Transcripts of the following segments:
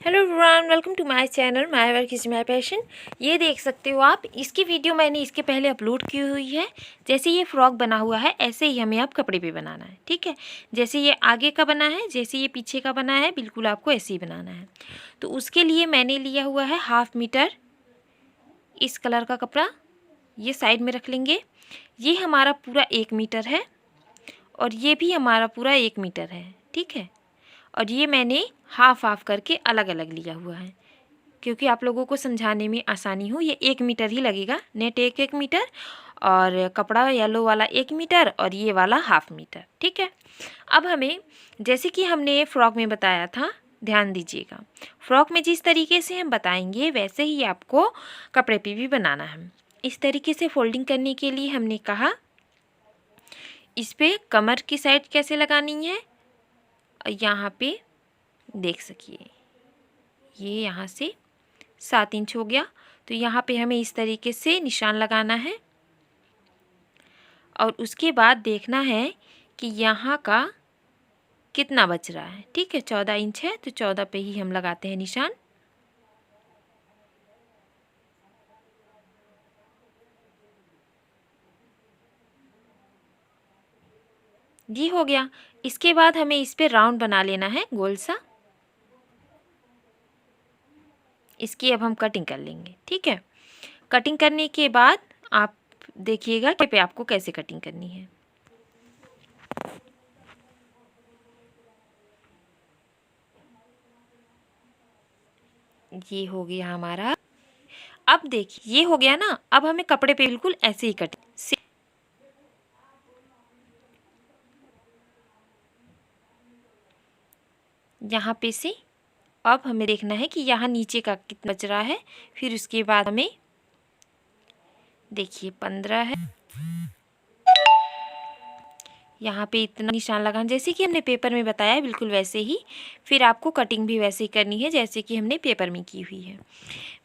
Hello everyone, welcome to my channel my work is my passion. ये देख सकते हो आप, इसकी वीडियो मैंने इसके पहले अपलोड की हुई है। जैसे ये फ्रॉक बना हुआ है ऐसे ही हमें अब कपड़े पे बनाना है, ठीक है। जैसे ये आगे का बना है, जैसे ये पीछे का बना है, बिल्कुल आपको ऐसे ही बनाना है। तो उसके लिए मैंने लिया हुआ है 1/2 मीटर इस कलर का कपड़ा, ये साइड में रख लेंगे। ये हमारा पूरा 1 मीटर है और ये भी हमारा पूरा 1 मीटर है, ठीक है। और ये मैंने हाफ हाफ करके अलग अलग लिया हुआ है क्योंकि आप लोगों को समझाने में आसानी हो। ये 1 मीटर ही लगेगा, नेट 1 मीटर और कपड़ा येलो वाला 1 मीटर और ये वाला 1/2 मीटर, ठीक है। अब हमें जैसे कि हमने फ्रॉक में बताया था, ध्यान दीजिएगा, फ्रॉक में जिस तरीके से हम बताएंगे वैसे ही आपको कपड़े पे भी बनाना है। इस तरीके से फोल्डिंग करने के लिए हमने कहा इस पर कमर की साइड कैसे लगानी है। यहाँ पे देख सकिए, ये यहाँ से 7 इंच हो गया, तो यहाँ पे हमें इस तरीके से निशान लगाना है और उसके बाद देखना है कि यहाँ का कितना बच रहा है, ठीक है। 14 इंच है तो 14 पे ही हम लगाते हैं निशान। ये हो गया। इसके बाद हमें इस पे राउंड बना लेना है गोल सा। इसकी अब हम कटिंग कर लेंगे, ठीक है। कटिंग करने के बाद आप देखिएगा कि पे आपको कैसे कटिंग करनी है। ये हो गया हमारा। अब देखिए ये हो गया ना, अब हमें कपड़े पे बिल्कुल ऐसे ही कटिंग यहाँ पे से। अब हमें देखना है कि यहाँ नीचे का कितना बच रहा है। फिर उसके बाद हमें देखिए 15 है, यहाँ पे इतना निशान लगाना जैसे कि हमने पेपर में बताया है, बिल्कुल वैसे ही। फिर आपको कटिंग भी वैसे ही करनी है जैसे कि हमने पेपर में की हुई है।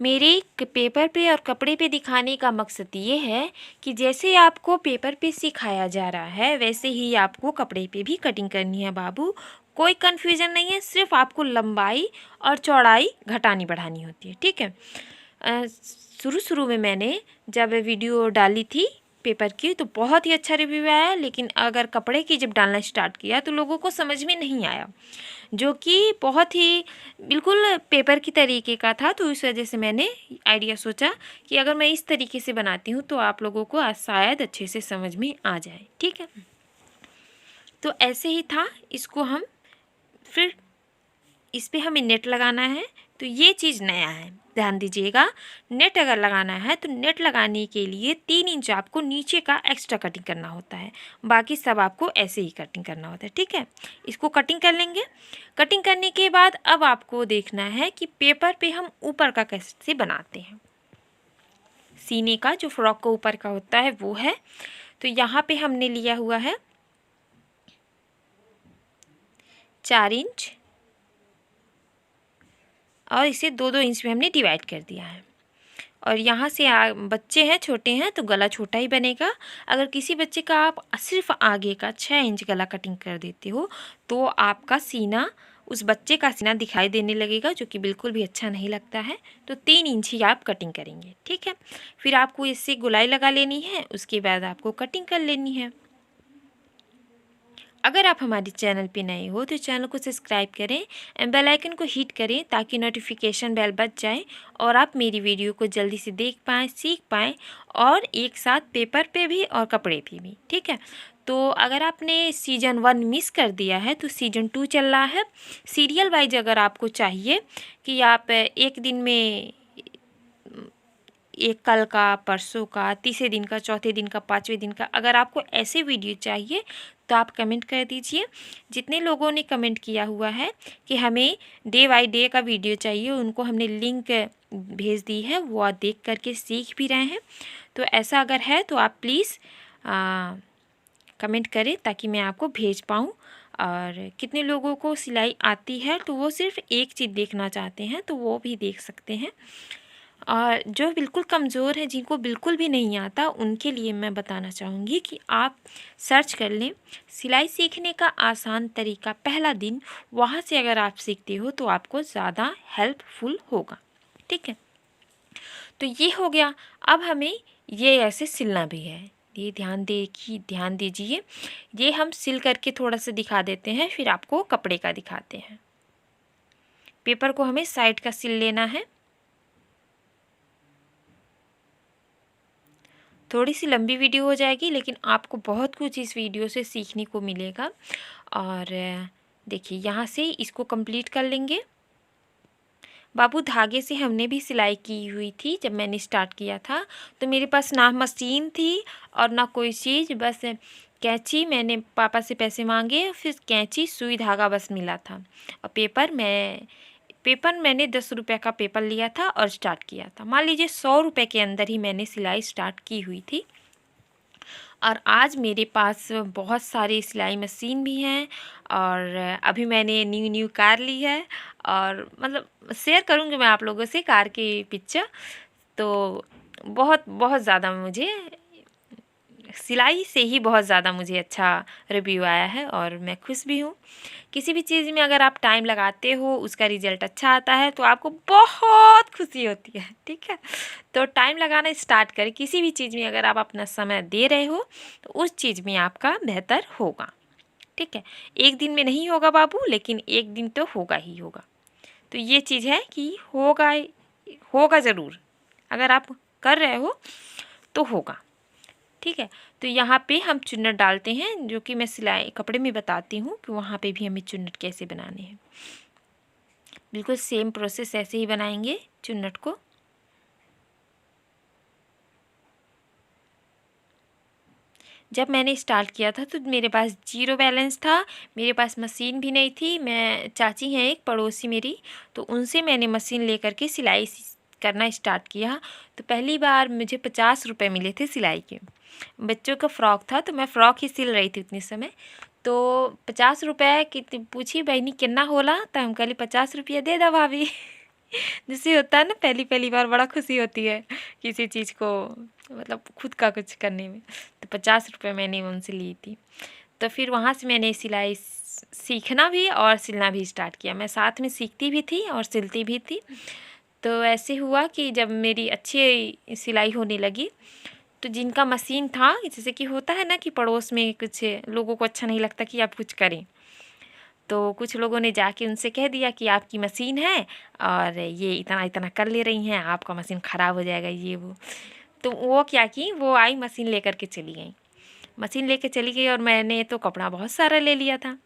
मेरे पेपर पे और कपड़े पे दिखाने का मकसद ये है कि जैसे आपको पेपर पे सिखाया जा रहा है वैसे ही आपको कपड़े पे भी कटिंग करनी है बाबू। कोई कन्फ्यूज़न नहीं है, सिर्फ आपको लंबाई और चौड़ाई घटानी बढ़ानी होती है, ठीक है। शुरू में मैंने जब वीडियो डाली थी पेपर की तो बहुत ही अच्छा रिव्यू आया, लेकिन अगर कपड़े की जब डालना स्टार्ट किया तो लोगों को समझ में नहीं आया, जो कि बहुत ही बिल्कुल पेपर की तरीके का था। तो इस वजह से मैंने आइडिया सोचा कि अगर मैं इस तरीके से बनाती हूँ तो आप लोगों को शायद अच्छे से समझ में आ जाए, ठीक है। तो ऐसे ही था, इसको हम फिर इस पर हमें नेट लगाना है। तो ये चीज़ नया है, ध्यान दीजिएगा। नेट अगर लगाना है तो नेट लगाने के लिए 3 इंच आपको नीचे का एक्स्ट्रा कटिंग करना होता है, बाकी सब आपको ऐसे ही कटिंग करना होता है, ठीक है। इसको कटिंग कर लेंगे। कटिंग करने के बाद अब आपको देखना है कि पेपर पे हम ऊपर का कैसे बनाते हैं। सीने का जो फ्रॉक को ऊपर का होता है वो है। तो यहाँ पे हमने लिया हुआ है 4 इंच और इसे 2-2 इंच में हमने डिवाइड कर दिया है। और यहाँ से बच्चे हैं, छोटे हैं, तो गला छोटा ही बनेगा। अगर किसी बच्चे का आप सिर्फ आगे का 6 इंच गला कटिंग कर देते हो तो आपका सीना, उस बच्चे का सीना दिखाई देने लगेगा, जो कि बिल्कुल भी अच्छा नहीं लगता है। तो 3 इंच ही आप कटिंग करेंगे, ठीक है। फिर आपको इससे गुलाई लगा लेनी है, उसके बाद आपको कटिंग कर लेनी है। अगर आप हमारे चैनल पे नए हो तो चैनल को सब्सक्राइब करें एंड बेल आइकन को हिट करें ताकि नोटिफिकेशन बेल बज जाए और आप मेरी वीडियो को जल्दी से देख पाएँ, सीख पाएँ, और एक साथ पेपर पे भी और कपड़े पे भी, ठीक है। तो अगर आपने सीज़न 1 मिस कर दिया है तो सीज़न 2 चल रहा है। सीरियल वाइज अगर आपको चाहिए कि आप एक दिन में, एक कल का, परसों का, तीसरे दिन का, चौथे दिन का, पाँचवें दिन का, अगर आपको ऐसे वीडियो चाहिए तो आप कमेंट कर दीजिए। जितने लोगों ने कमेंट किया हुआ है कि हमें डे बाई डे का वीडियो चाहिए, उनको हमने लिंक भेज दी है, वो आप देख करके सीख भी रहे हैं। तो ऐसा अगर है तो आप प्लीज़ कमेंट करें ताकि मैं आपको भेज पाऊँ। और कितने लोगों को सिलाई आती है तो वो सिर्फ एक चीज़ देखना चाहते हैं तो वो भी देख सकते हैं। और जो बिल्कुल कमज़ोर है, जिनको बिल्कुल भी नहीं आता, उनके लिए मैं बताना चाहूँगी कि आप सर्च कर लें सिलाई सीखने का आसान तरीका पहला दिन। वहाँ से अगर आप सीखते हो तो आपको ज़्यादा हेल्पफुल होगा। ठीक है, तो ये हो गया। अब हमें ये ऐसे सिलना भी है, ये ध्यान दीजिए। ये हम सिल करके थोड़ा सा दिखा देते हैं, फिर आपको कपड़े का दिखाते हैं। पेपर को हमें साइड का सिल लेना है। थोड़ी सी लंबी वीडियो हो जाएगी, लेकिन आपको बहुत कुछ इस वीडियो से सीखने को मिलेगा। और देखिए, यहाँ से इसको कंप्लीट कर लेंगे। बाबू, धागे से हमने भी सिलाई की हुई थी जब मैंने स्टार्ट किया था, तो मेरे पास ना मशीन थी और ना कोई चीज़, बस कैंची। मैंने पापा से पैसे मांगे, फिर कैंची, सुई, धागा बस मिला था। और पेपर मैंने 10 रुपये का पेपर लिया था और स्टार्ट किया था। मान लीजिए 100 रुपये के अंदर ही मैंने सिलाई स्टार्ट की हुई थी। और आज मेरे पास बहुत सारी सिलाई मशीन भी हैं, और अभी मैंने न्यू कार ली है, और मतलब शेयर करूँगी मैं आप लोगों से कार की पिक्चर। तो बहुत बहुत ज़्यादा मुझे सिलाई से ही बहुत ज़्यादा मुझे अच्छा रिव्यू आया है, और मैं खुश भी हूँ। किसी भी चीज़ में अगर आप टाइम लगाते हो, उसका रिज़ल्ट अच्छा आता है, तो आपको बहुत खुशी होती है। ठीक है, तो टाइम लगाना स्टार्ट करें। किसी भी चीज़ में अगर आप अपना समय दे रहे हो, तो उस चीज़ में आपका बेहतर होगा। ठीक है, एक दिन में नहीं होगा बाबू, लेकिन एक दिन तो होगा ही होगा। तो ये चीज़ है कि होगा, होगा ज़रूर। अगर आप कर रहे हो तो होगा। ठीक है, तो यहाँ पे हम चुन्नट डालते हैं, जो कि मैं सिलाई कपड़े में बताती हूँ कि वहाँ पे भी हमें चुन्नट कैसे बनाने हैं। बिल्कुल सेम प्रोसेस ऐसे ही बनाएंगे चुन्नट को। जब मैंने स्टार्ट किया था तो मेरे पास ज़ीरो बैलेंस था, मेरे पास मशीन भी नहीं थी। मैं चाची हैं एक पड़ोसी मेरी, तो उनसे मैंने मशीन लेकर के सिलाई करना स्टार्ट किया। तो पहली बार मुझे 50 रुपये मिले थे सिलाई के। बच्चों का फ़्रॉक था, तो मैं फ़्रॉक ही सिल रही थी उतने समय। तो 50 रुपये कितनी पूछी बहनी, कितना होला? तो हम कहली 50 रुपये दे दो भाभी। जैसे होता है ना, पहली पहली बार बड़ा खुशी होती है किसी चीज़ को, मतलब खुद का कुछ करने में। तो 50 रुपये मैंने उनसे ली थी। तो फिर वहाँ से मैंने सिलाई सीखना भी और सिलना भी स्टार्ट किया। मैं साथ में सीखती भी थी और सिलती भी थी। तो ऐसे हुआ कि जब मेरी अच्छी सिलाई होने लगी, तो जिनका मशीन था, जैसे कि होता है ना कि पड़ोस में कुछ लोगों को अच्छा नहीं लगता कि आप कुछ करें, तो कुछ लोगों ने जाके उनसे कह दिया कि आपकी मशीन है और ये इतना इतना कर ले रही हैं, आपका मशीन ख़राब हो जाएगा, ये वो। तो वो क्या की, वो आई मशीन लेकर के चली गई। मशीन लेके चली गई और मैंने तो कपड़ा बहुत सारा ले लिया था।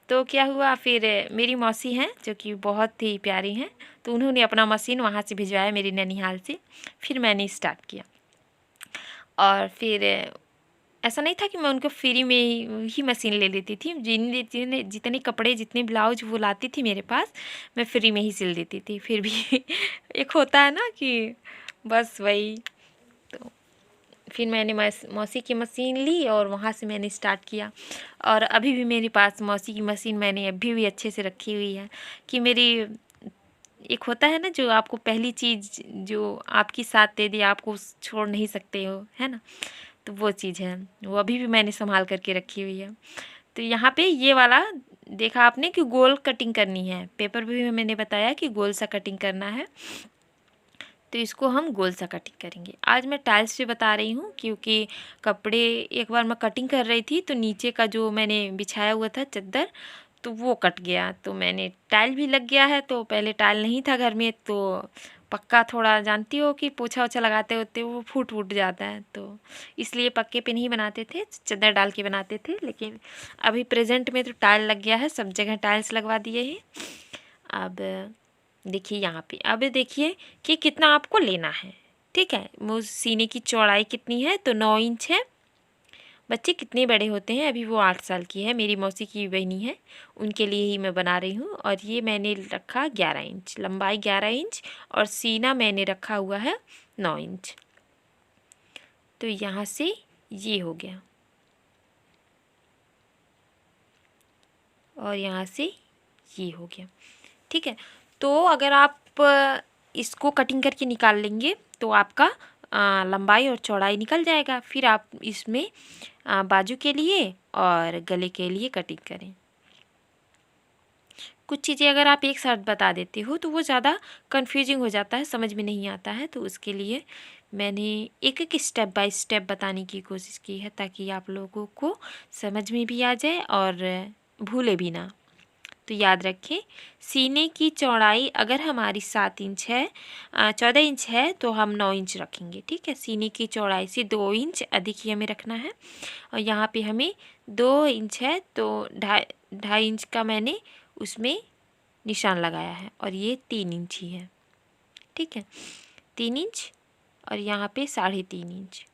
तो क्या हुआ, फिर मेरी मौसी हैं जो कि बहुत ही प्यारी हैं, तो उन्होंने अपना मशीन वहाँ से भिजवाया मेरी ननिहाल से। फिर मैंने स्टार्ट किया, और फिर ऐसा नहीं था कि मैं उनको फ्री में ही मशीन ले लेती थी। जितने कपड़े, जितने ब्लाउज वो लाती थी मेरे पास, मैं फ्री में ही सिल देती थी। फिर भी एक होता है ना कि बस वही। तो फिर मैंने मौसी की मशीन ली और वहाँ से मैंने स्टार्ट किया। और अभी भी मेरे पास मौसी की मशीन मैंने अभी भी अच्छे से रखी हुई है, कि मेरी एक होता है ना, जो आपको पहली चीज़ जो आपकी साथ दे दे, आपको छोड़ नहीं सकते हो, है ना। तो वो चीज़ है, वो अभी भी मैंने संभाल करके रखी हुई है। तो यहाँ पे ये वाला देखा आपने कि गोल कटिंग करनी है, पेपर पे भी मैंने बताया कि गोल सा कटिंग करना है। तो इसको हम गोल सा कटिंग करेंगे। आज मैं टाइल्स पे बता रही हूँ, क्योंकि कपड़े एक बार मैं कटिंग कर रही थी, तो नीचे का जो मैंने बिछाया हुआ था चादर, तो वो कट गया। तो मैंने टाइल भी लग गया है, तो पहले टाइल नहीं था घर में, तो पक्का थोड़ा जानती हो कि पोछा ओछा लगाते होते वो फूट फूट जाता है, तो इसलिए पक्के पे नहीं बनाते थे, चादर डाल के बनाते थे। लेकिन अभी प्रेजेंट में तो टाइल लग गया है, सब जगह टाइल्स लगवा दिए हैं। अब देखिए यहाँ पे, अब देखिए कि कितना आपको लेना है। ठीक है, वो सीने की चौड़ाई कितनी है, तो 9 इंच है। बच्चे कितने बड़े होते हैं, अभी वो 8 साल की है, मेरी मौसी की बहनी है, उनके लिए ही मैं बना रही हूँ। और ये मैंने रखा 11 इंच, लंबाई 11 इंच, और सीना मैंने रखा हुआ है 9 इंच। तो यहाँ से ये हो गया, और यहाँ से ये हो गया। ठीक है, तो अगर आप इसको कटिंग करके निकाल लेंगे तो आपका लंबाई और चौड़ाई निकल जाएगा। फिर आप इसमें बाजू के लिए और गले के लिए कटिंग करें। कुछ चीज़ें अगर आप एक साथ बता देते हो तो वो ज़्यादा कंफ्यूजिंग हो जाता है, समझ में नहीं आता है। तो उसके लिए मैंने एक एक स्टेप बाय स्टेप बताने की कोशिश की है ताकि आप लोगों को समझ में भी आ जाए और भूले भी ना। तो याद रखें, सीने की चौड़ाई अगर हमारी 7 इंच है, 14 इंच है तो हम 9 इंच रखेंगे। ठीक है, सीने की चौड़ाई से 2 इंच अधिक ही हमें रखना है। और यहाँ पे हमें 2 इंच है तो 2.5 इंच का मैंने उसमें निशान लगाया है और ये 3 इंच ही है। ठीक है, 3 इंच और यहाँ पे 3.5 इंच,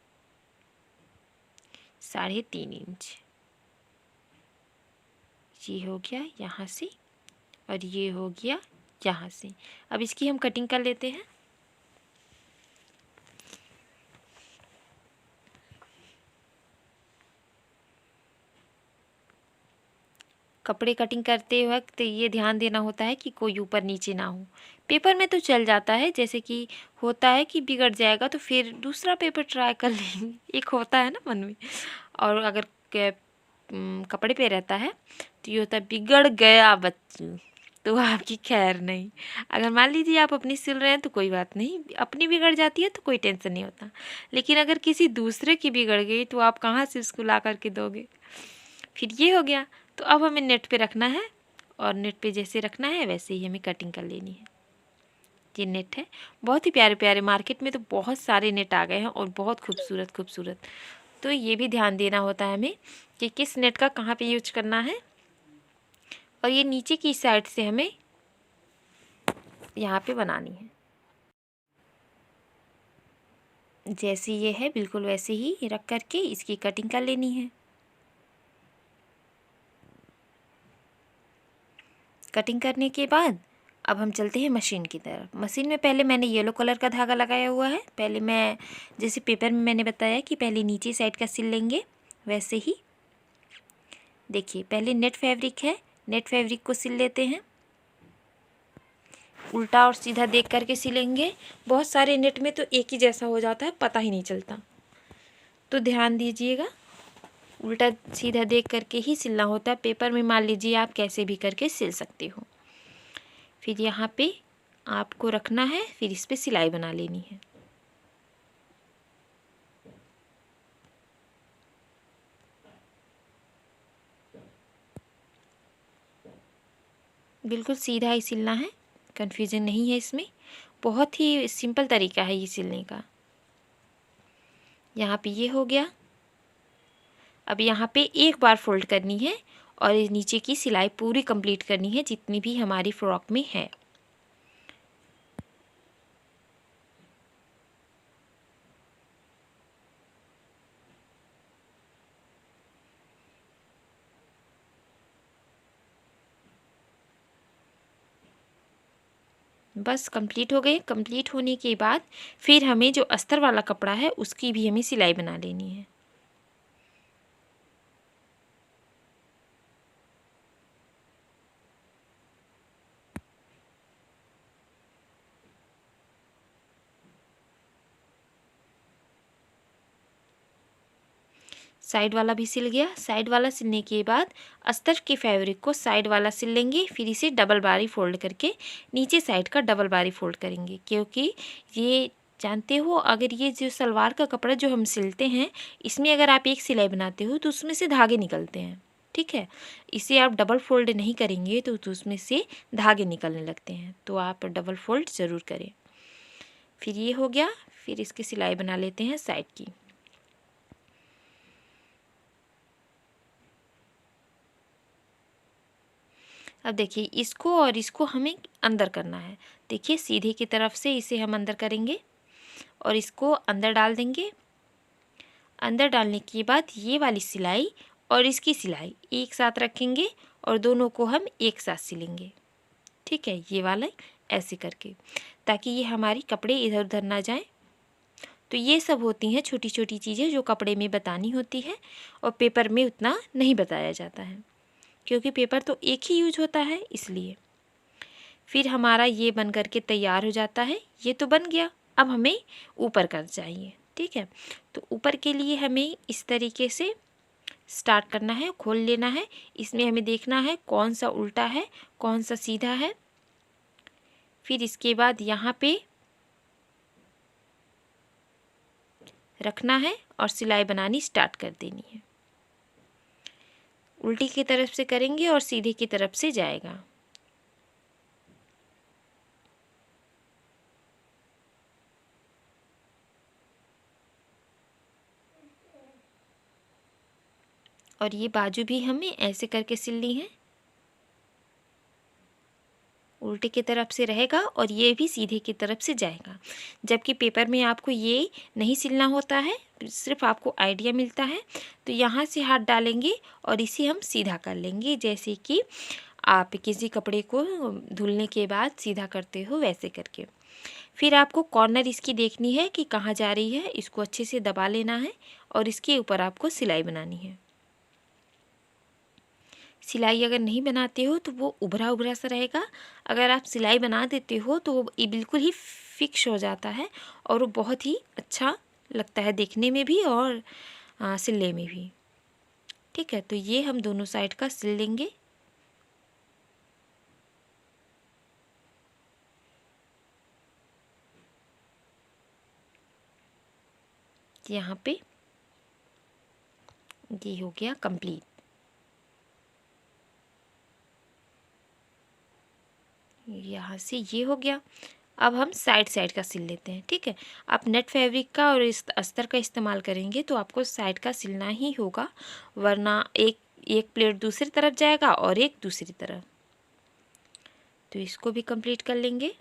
3.5 इंच ये हो गया यहाँ से और ये हो गया यहाँ से। अब इसकी हम कटिंग कर लेते हैं। कपड़े कटिंग करते वक्त ये ध्यान देना होता है कि कोई ऊपर नीचे ना हो। पेपर में तो चल जाता है, जैसे कि होता है कि बिगड़ जाएगा तो फिर दूसरा पेपर ट्राई कर लेंगे, एक होता है ना मन में। और अगर कपड़े पे रहता है तो ये होता है बिगड़ गया बच्चों, तो आपकी खैर नहीं। अगर मान लीजिए आप अपनी सिल रहे हैं तो कोई बात नहीं, अपनी बिगड़ जाती है तो कोई टेंशन नहीं होता। लेकिन अगर किसी दूसरे की बिगड़ गई तो आप कहाँ से उसको ला करके दोगे। फिर ये हो गया। तो अब हमें नेट पे रखना है और नेट पे जैसे रखना है वैसे ही हमें कटिंग कर लेनी है। ये नेट है, बहुत ही प्यारे प्यारे, मार्केट में तो बहुत सारे नेट आ गए हैं और बहुत खूबसूरत खूबसूरत। तो ये भी ध्यान देना होता है हमें कि किस नेट का कहाँ पे यूज करना है। और ये नीचे की साइड से हमें यहाँ पे बनानी है। जैसे ये है बिल्कुल वैसे ही रख करके इसकी कटिंग कर लेनी है। कटिंग करने के बाद अब हम चलते हैं मशीन की तरफ। मशीन में पहले मैंने येलो कलर का धागा लगाया हुआ है। पहले मैं जैसे पेपर में मैंने बताया कि पहले नीचे साइड का सिल लेंगे, वैसे ही देखिए पहले नेट फैब्रिक है, नेट फैब्रिक को सिल लेते हैं। उल्टा और सीधा देख करके सिलेंगे। बहुत सारे नेट में तो एक ही जैसा हो जाता है, पता ही नहीं चलता, तो ध्यान दीजिएगा। उल्टा सीधा देख करके ही सिलना होता है। पेपर में मान लीजिए आप कैसे भी करके सिल सकते हो। फिर यहाँ पे आपको रखना है, फिर इस पे सिलाई बना लेनी है। बिल्कुल सीधा ही सिलना है, कन्फ्यूजन नहीं है इसमें। बहुत ही सिंपल तरीका है ये सिलने का। यहाँ पे ये हो गया। अब यहाँ पे एक बार फोल्ड करनी है और नीचे की सिलाई पूरी कंप्लीट करनी है जितनी भी हमारी फ्रॉक में है। बस कंप्लीट हो गए। कंप्लीट होने के बाद फिर हमें जो अस्तर वाला कपड़ा है उसकी भी हमें सिलाई बना लेनी है। साइड वाला भी सिल गया। साइड वाला सिलने के बाद अस्तर के फैब्रिक को साइड वाला सिल लेंगे, फिर इसे डबल बारी फोल्ड करके नीचे साइड का डबल बारी फोल्ड करेंगे। क्योंकि ये जानते हो, अगर ये जो सलवार का कपड़ा जो हम सिलते हैं इसमें अगर आप एक सिलाई बनाते हो तो उसमें से धागे निकलते हैं। ठीक है, इसे आप डबल फोल्ड नहीं करेंगे तो उसमें से धागे निकलने लगते हैं, तो आप डबल फोल्ड ज़रूर करें। फिर ये हो गया। फिर इसकी सिलाई बना लेते हैं साइड की। अब देखिए इसको और इसको हमें अंदर करना है। देखिए सीधे की तरफ से इसे हम अंदर करेंगे और इसको अंदर डाल देंगे। अंदर डालने के बाद ये वाली सिलाई और इसकी सिलाई एक साथ रखेंगे और दोनों को हम एक साथ सिलेंगे। ठीक है, ये वाला ऐसे करके, ताकि ये हमारी कपड़े इधर उधर ना जाएं। तो ये सब होती हैं छोटी छोटी चीज़ें जो कपड़े में बतानी होती है और पेपर में उतना नहीं बताया जाता है, क्योंकि पेपर तो एक ही यूज होता है इसलिए। फिर हमारा ये बन करके तैयार हो जाता है। ये तो बन गया, अब हमें ऊपर कर चाहिए। ठीक है, तो ऊपर के लिए हमें इस तरीके से स्टार्ट करना है, खोल लेना है। इसमें हमें देखना है कौन सा उल्टा है, कौन सा सीधा है। फिर इसके बाद यहाँ पे रखना है और सिलाई बनानी स्टार्ट कर देनी है। उल्टी की तरफ से करेंगे और सीधे की तरफ से जाएगा। और ये बाजू भी हमें ऐसे करके सिलनी है, उल्टे की तरफ से रहेगा और ये भी सीधे की तरफ से जाएगा। जबकि पेपर में आपको ये नहीं सिलना होता है, सिर्फ आपको आइडिया मिलता है। तो यहाँ से हाथ डालेंगे और इसे हम सीधा कर लेंगे, जैसे कि आप किसी कपड़े को धुलने के बाद सीधा करते हो वैसे करके। फिर आपको कॉर्नर इसकी देखनी है कि कहाँ जा रही है, इसको अच्छे से दबा लेना है और इसके ऊपर आपको सिलाई बनानी है। सिलाई अगर नहीं बनाते हो तो वो उभरा उभरा सा रहेगा। अगर आप सिलाई बना देते हो तो वो ये बिल्कुल ही फिक्स हो जाता है और वो बहुत ही अच्छा लगता है देखने में भी और सिलने में भी। ठीक है, तो ये हम दोनों साइड का सिल लेंगे। यहाँ पे ये हो गया कंप्लीट। यहाँ से ये हो गया। अब हम साइड साइड का सिल लेते हैं। ठीक है, आप नेट फैब्रिक का और इस अस्तर का इस्तेमाल करेंगे तो आपको साइड का सिलना ही होगा, वरना एक प्लेट दूसरी तरफ जाएगा और एक दूसरी तरफ। तो इसको भी कंप्लीट कर लेंगे।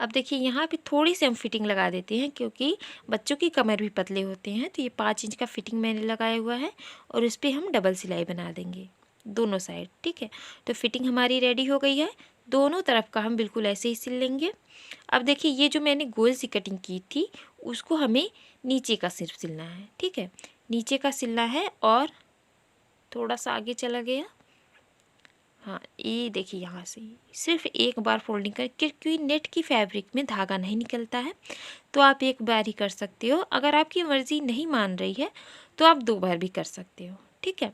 अब देखिए यहाँ पे थोड़ी सी हम फिटिंग लगा देते हैं, क्योंकि बच्चों की कमर भी पतले होते हैं। तो ये 5 इंच का फिटिंग मैंने लगाया हुआ है और इस पर हम डबल सिलाई बना देंगे दोनों साइड। ठीक है, तो फिटिंग हमारी रेडी हो गई है। दोनों तरफ का हम बिल्कुल ऐसे ही सिल लेंगे। अब देखिए ये जो मैंने गोल सी कटिंग की थी उसको हमें नीचे का सिर्फ सिलना है। ठीक है, नीचे का सिलना है और थोड़ा सा आगे चला गया। हाँ, ये देखिए यहाँ से सिर्फ एक बार फोल्डिंग कर, क्योंकि नेट की फैब्रिक में धागा नहीं निकलता है तो आप एक बार ही कर सकते हो। अगर आपकी मर्ज़ी नहीं मान रही है तो आप 2 बार भी कर सकते हो। ठीक है,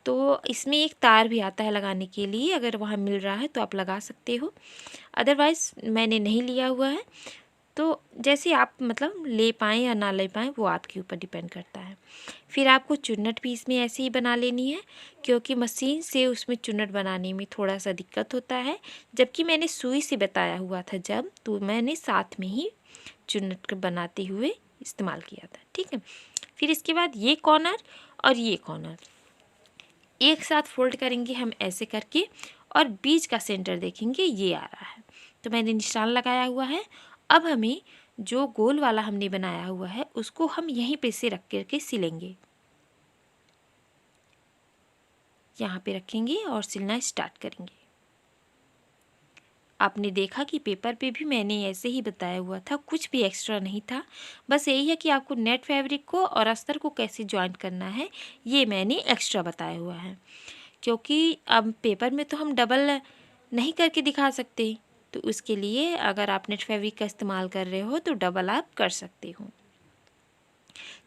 तो इसमें एक तार भी आता है लगाने के लिए, अगर वहाँ मिल रहा है तो आप लगा सकते हो, अदरवाइज़ मैंने नहीं लिया हुआ है। तो जैसे आप मतलब ले पाएँ या ना ले पाएँ वो आपके ऊपर डिपेंड करता है। फिर आपको चुन्नट भी इसमें ऐसे ही बना लेनी है, क्योंकि मशीन से उसमें चुन्नट बनाने में थोड़ा सा दिक्कत होता है। जबकि मैंने सुई से बताया हुआ था जब, तो मैंने साथ में ही चुन्नट बनाते हुए इस्तेमाल किया था। ठीक है, फिर इसके बाद ये कॉर्नर और ये कॉर्नर एक साथ फोल्ड करेंगे हम ऐसे करके, और बीच का सेंटर देखेंगे ये आ रहा है। तो मैंने निशान लगाया हुआ है। अब हमें जो गोल वाला हमने बनाया हुआ है उसको हम यहीं पे से रख करके सिलेंगे। यहाँ पे रखेंगे और सिलना स्टार्ट करेंगे। आपने देखा कि पेपर पे भी मैंने ऐसे ही बताया हुआ था, कुछ भी एक्स्ट्रा नहीं था। बस यही है कि आपको नेट फैब्रिक को और अस्तर को कैसे जॉइंट करना है ये मैंने एक्स्ट्रा बताया हुआ है, क्योंकि अब पेपर में तो हम डबल नहीं करके दिखा सकते। तो उसके लिए अगर आप नेट फैब्रिक का इस्तेमाल कर रहे हो तो डबल आप कर सकते हो।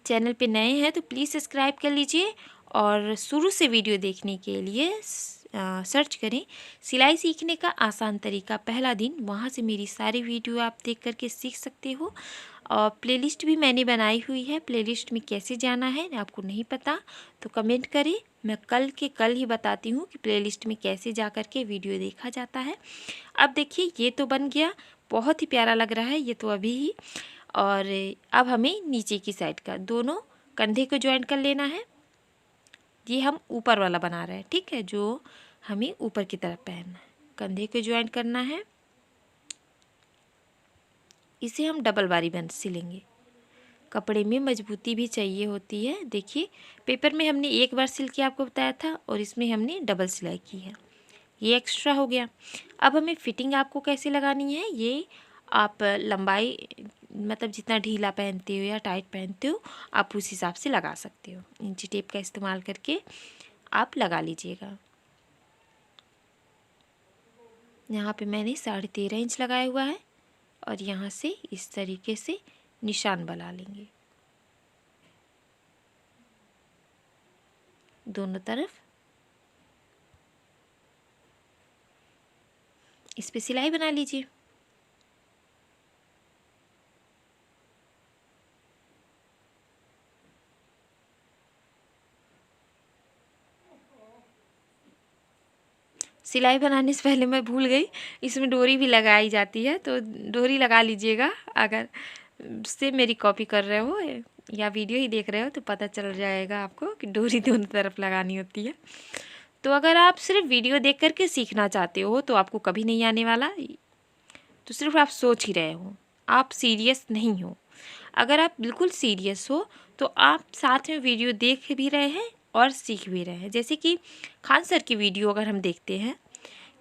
चैनल पे नए हैं तो प्लीज़ सब्सक्राइब कर लीजिए और शुरू से वीडियो देखने के लिए सर्च करें सिलाई सीखने का आसान तरीका पहला दिन। वहाँ से मेरी सारी वीडियो आप देख करके सीख सकते हो। और प्लेलिस्ट भी मैंने बनाई हुई है, प्लेलिस्ट में कैसे जाना है आपको नहीं पता तो कमेंट करें, मैं कल के कल ही बताती हूँ कि प्लेलिस्ट में कैसे जा कर के वीडियो देखा जाता है। अब देखिए ये तो बन गया, बहुत ही प्यारा लग रहा है ये तो अभी ही। और अब हमें नीचे की साइड का दोनों कंधे को ज्वाइन कर लेना है। ये हम ऊपर वाला बना रहे हैं। ठीक है, जो हमें ऊपर की तरफ पहनना है, कंधे को ज्वाइन करना है। इसे हम डबल बारी बन सिलेंगे। कपड़े में मजबूती भी चाहिए होती है। देखिए पेपर में हमने एक बार सिल के आपको बताया था और इसमें हमने डबल सिलाई की है, ये एक्स्ट्रा हो गया। अब हमें फिटिंग आपको कैसे लगानी है, ये आप लंबाई मतलब जितना ढीला पहनते हो या टाइट पहनते हो आप उस हिसाब से लगा सकते हो। इंची टेप का इस्तेमाल करके आप लगा लीजिएगा। यहाँ पे मैंने 13.5 इंच लगाया हुआ है और यहाँ से इस तरीके से निशान बना लेंगे दोनों तरफ। इस पे सिलाई बना लीजिए। सिलाई बनाने से पहले मैं भूल गई, इसमें डोरी भी लगाई जाती है, तो डोरी लगा लीजिएगा। अगर से मेरी कॉपी कर रहे हो या वीडियो ही देख रहे हो तो पता चल जाएगा आपको कि डोरी दोनों तरफ लगानी होती है। तो अगर आप सिर्फ वीडियो देख करके सीखना चाहते हो तो आपको कभी नहीं आने वाला, तो सिर्फ आप सोच ही रहे हो, आप सीरियस नहीं हो। अगर आप बिल्कुल सीरियस हो तो आप साथ में वीडियो देख भी रहे हैं और सीख भी रहे हैं। जैसे कि खान सर की वीडियो अगर हम देखते हैं,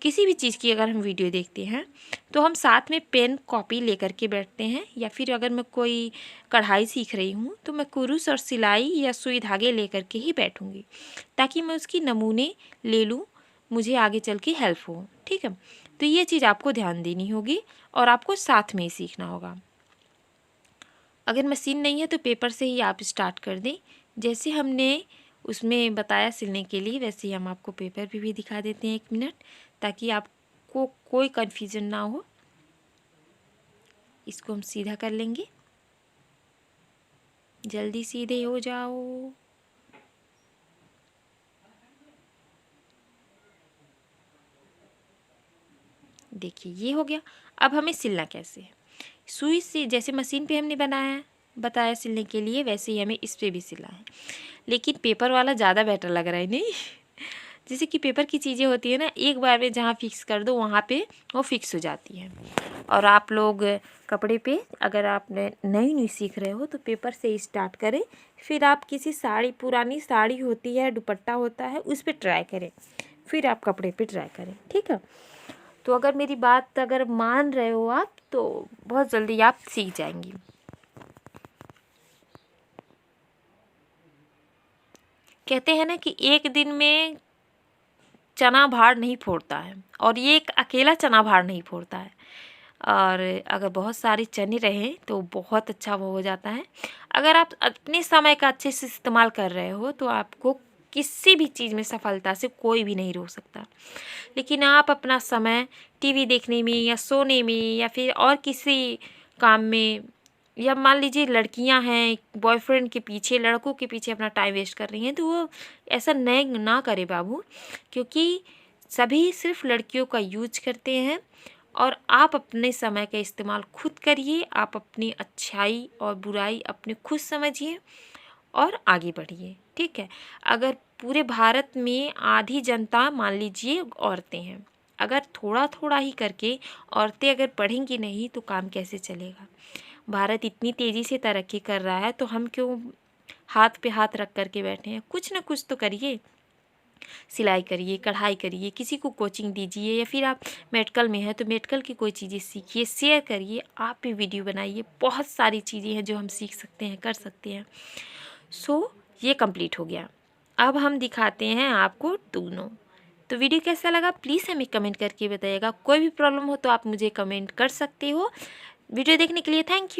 किसी भी चीज़ की अगर हम वीडियो देखते हैं तो हम साथ में पेन कॉपी लेकर के बैठते हैं, या फिर अगर मैं कोई कढ़ाई सीख रही हूँ तो मैं कुरूस और सिलाई या सुई धागे लेकर के ही बैठूँगी, ताकि मैं उसकी नमूने ले लूँ, मुझे आगे चल के हेल्प हो। ठीक है, तो ये चीज़ आपको ध्यान देनी होगी और आपको साथ में ही सीखना होगा। अगर मशीन नहीं है तो पेपर से ही आप स्टार्ट कर दें। जैसे हमने उसमें बताया सिलने के लिए, वैसे ही हम आपको पेपर पे भी दिखा देते हैं 1 मिनट, ताकि आपको कोई कन्फ्यूज़न ना हो। इसको हम सीधा कर लेंगे, जल्दी सीधे हो जाओ। देखिए ये हो गया। अब हमें सिलना कैसे है, सुई से जैसे मशीन पे हमने बताया सिलने के लिए, वैसे ही हमें इस पे भी सिलना है। लेकिन पेपर वाला ज़्यादा बेटर लग रहा है नहीं? जैसे कि पेपर की चीज़ें होती है ना, एक बार में जहाँ फिक्स कर दो वहाँ पे वो फिक्स हो जाती है। और आप लोग कपड़े पे अगर आप नई सीख रहे हो तो पेपर से ही स्टार्ट करें, फिर आप किसी साड़ी, पुरानी साड़ी होती है, दुपट्टा होता है, उस पर ट्राई करें, फिर आप कपड़े पे ट्राई करें। ठीक है, तो अगर मेरी बात अगर मान रहे हो आप तो बहुत जल्दी आप सीख जाएंगी। कहते हैं ना कि एक दिन में चना भार नहीं फोड़ता है, और ये एक अकेला चना भार नहीं फोड़ता है। और अगर बहुत सारे चने रहें तो बहुत अच्छा वो हो जाता है। अगर आप अपने समय का अच्छे से इस्तेमाल कर रहे हो तो आपको किसी भी चीज़ में सफलता से कोई भी नहीं रोक सकता। लेकिन आप अपना समय टीवी देखने में या सोने में या फिर और किसी काम में, या मान लीजिए लड़कियां हैं बॉयफ्रेंड के पीछे, लड़कों के पीछे अपना टाइम वेस्ट कर रही हैं, तो वो ऐसा नहीं ना करे बाबू, क्योंकि सभी सिर्फ लड़कियों का यूज करते हैं। और आप अपने समय का इस्तेमाल खुद करिए, आप अपनी अच्छाई और बुराई अपने खुद समझिए और आगे बढ़िए। ठीक है, अगर पूरे भारत में आधी जनता मान लीजिए औरतें हैं, अगर थोड़ा थोड़ा ही करके औरतें अगर पढ़ेंगी नहीं तो काम कैसे चलेगा। भारत इतनी तेज़ी से तरक्की कर रहा है तो हम क्यों हाथ पे हाथ रख करके बैठे हैं। कुछ ना कुछ तो करिए, सिलाई करिए, कढ़ाई करिए, किसी को कोचिंग दीजिए, या फिर आप मेडिकल में हैं तो मेडिकल की कोई चीज़ें सीखिए, शेयर करिए, आप भी वीडियो बनाइए। बहुत सारी चीज़ें हैं जो हम सीख सकते हैं, कर सकते हैं। सो ये कंप्लीट हो गया। अब हम दिखाते हैं आपको दोनों। तो वीडियो कैसा लगा प्लीज़ हमें कमेंट करके बताइएगा। कोई भी प्रॉब्लम हो तो आप मुझे कमेंट कर सकते हो। वीडियो देखने के लिए थैंक यू।